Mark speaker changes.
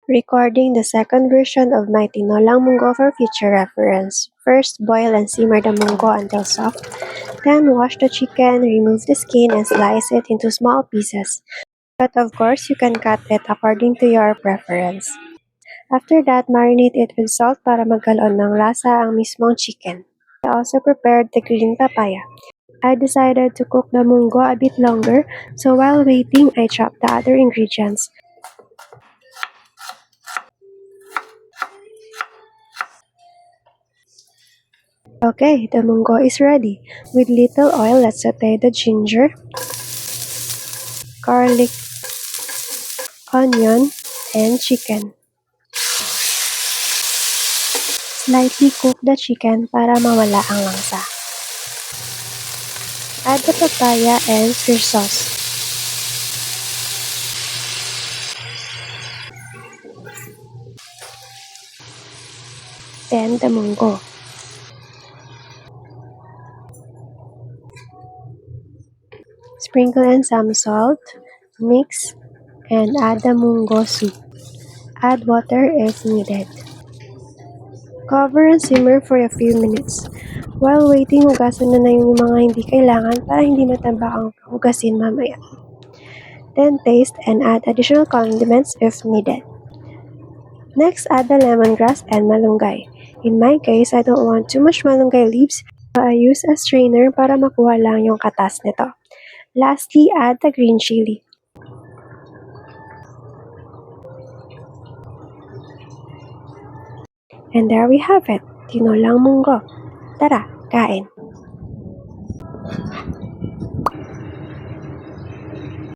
Speaker 1: Recording the second version of my tinolang munggo for future reference. First, boil and simmer the munggo until soft. Then, wash the chicken, remove the skin, and slice it into small pieces. But of course, you can cut it according to your preference. After that, marinate it with salt para magkaroon ng lasa ang mismong chicken. I also prepared the green papaya. I decided to cook the munggo a bit longer, so while waiting, I chopped the other ingredients. Okay, the munggo is ready. With little oil, let's saute the ginger, garlic, onion, and chicken. Slightly cook the chicken para mawala ang langsa. Add the papaya and fish sauce. Then the munggo. Sprinkle in some salt, mix, and add the munggo soup. Add water if needed. Cover and simmer for a few minutes. While waiting, hugasan na yung mga hindi kailangan para hindi mataba ang hugasin mamaya. Then taste and add additional condiments if needed. Next, add the lemongrass and malunggay. In my case, I don't want too much malunggay leaves, so I use a strainer para makuha lang yung katas nito. Lastly, add the green chili. And there we have it, tinolang munggo. Tara, kain!